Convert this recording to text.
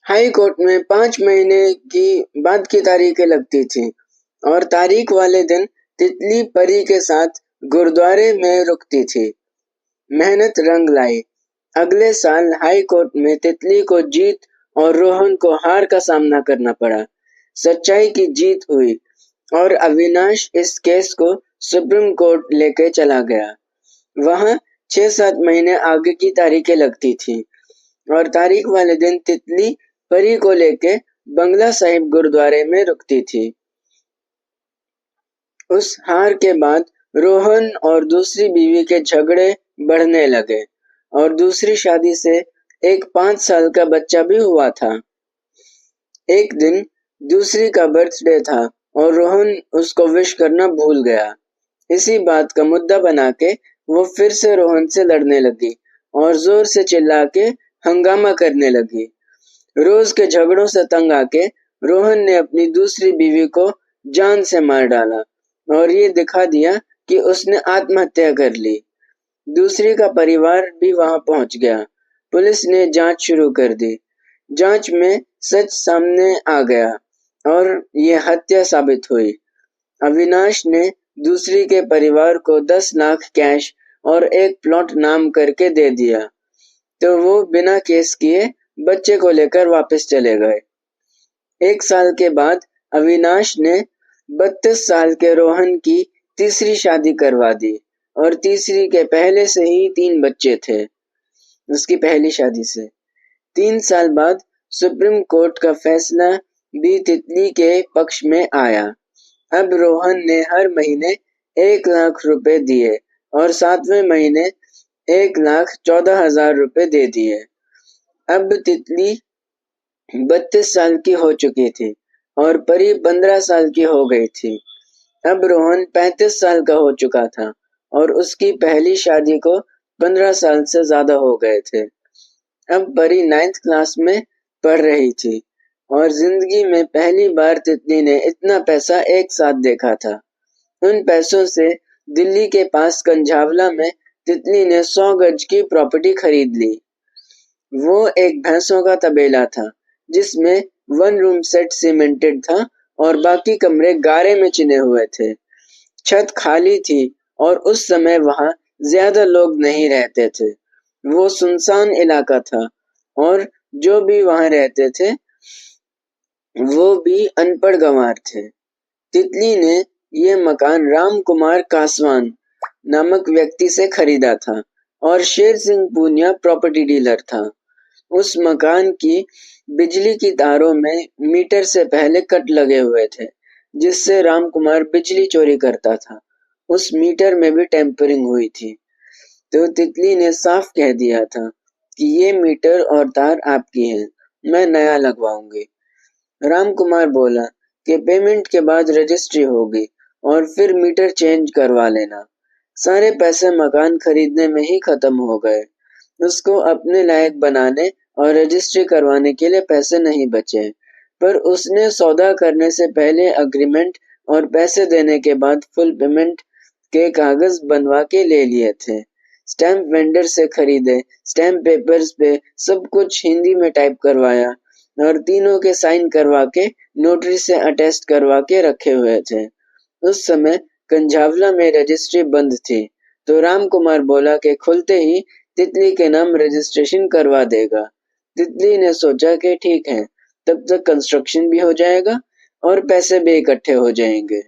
High court में 5 महीने की बाद की तारीखें लगती थीं और तारीख वाले दिन तितली परी के साथ गुरुद्वारे में रुकती थी। मेहनत रंग लाई। अगले साल हाई कोर्ट में तितली को जीत और रोहन को हार का सामना करना पड़ा। सच्चाई की जीत हुई और अविनाश इस केस को सुप्रीम कोर्ट लेके चला गया। वहां 6-7 महीने आगे की तारीखें लगती थीं और तारीख वाले दिन तितली परी को लेके बंगला साहिब गुरुद्वारे में रुकती थी। उस हार के बाद रोहन और दूसरी बीवी के झगड़े बढ़ने लगे और दूसरी शादी से एक 5 साल का बच्चा भी हुआ था। एक दिन दूसरी का बर्थडे था और रोहन उसको विश करना भूल गया। इसी बात का मुद्दा बना के वो फिर से रोहन से लड़ने लगी और जोर से चिल्ला के हंगामा करने लगी। रोज के झगड़ों से तंग आके रोहन ने अपनी दूसरी बीवी को जान से मार डाला और ये दिखा दिया कि उसने आत्महत्या कर ली। दूसरी का परिवार भी वहां पहुंच गया। पुलिस ने जांच शुरू कर दी। जांच में सच सामने आ गया और ये हत्या साबित हुई। अविनाश ने दूसरी के परिवार को 10 लाख कैश और एक प्लॉट नाम करके दे दिया, तो वो बिना केस किए बच्चे को लेकर वापस चले गए। 1 साल के बाद अविनाश ने 32 साल के रोहन की तीसरी शादी करवा दी और तीसरी के पहले से ही 3 बच्चे थे उसकी पहली शादी से। 3 साल बाद सुप्रीम कोर्ट का फैसला भी तितली के पक्ष में आया। अब रोहन ने हर महीने 1 लाख रुपए दिए और 7वें महीने 1,14,000 रुपए दे दिए। अब तितली 32 साल की हो चुकी थी और परी 15 साल की हो गई थी। अब रोहन 35 साल का हो चुका था और उसकी पहली शादी को 15 साल से ज्यादा हो गए थे। अब परी 9th क्लास में पढ़ रही थी और जिंदगी में पहली बार तितली ने इतना पैसा एक साथ देखा था। उन पैसों से दिल्ली के पास कंझावला में तितली ने 100 गज की प्रॉपर्टी खरीद ली। वो एक भैंसों का तबेला था जिसमें 1 रूम सेट सीमेंटेड था और बाकी कमरे गारे में चिने हुए थे। छत खाली थी और उस समय वहां ज्यादा लोग नहीं रहते थे। वो सुनसान इलाका था और जो भी वहां रहते थे वो भी अनपढ़ गंवार थे। तितली ने ये मकान राम कुमार कासवान नामक व्यक्ति से खरीदा था और शेर सिंह पूनिया प्रॉपर्टी डीलर था। उस मकान की बिजली की तारों में मीटर से पहले कट लगे हुए थे जिससे राम कुमार बिजली चोरी करता था। उस मीटर में भी टेम्परिंग हुई थी, तो तितली ने साफ कह दिया था कि ये मीटर और तार आपकी हैं, मैं नया लगवाऊंगी। राम कुमार बोला कि पेमेंट के बाद रजिस्ट्री होगी और फिर मीटर चेंज करवा लेना। सारे पैसे मकान खरीदने में ही खत्म हो गए। उसको अपने लायक बनाने और रजिस्ट्री करवाने के लिए पैसे नहीं बचे, पर उसने सौदा करने से पहले अग्रीमेंट और पैसे देने के बाद फुल पेमेंट के कागज बनवा के ले लिए थे। स्टैम्प वेंडर से खरीदे, स्टैम्प पेपर्स पे सब कुछ हिंदी में टाइप करवाया और तीनों के साइन करवा के नोटरी से अटेस्ट करवा के रखे हुए थे। उस समय कंझावला में रजिस्ट्री बंद थी, तो राम कुमार बोला कि खुलते ही तितली के नाम रजिस्ट्रेशन करवा देगा। तितली ने सोचा कि ठीक है, तब तक कंस्ट्रक्शन भी हो जाएगा और पैसे भी इकट्ठे हो जाएंगे।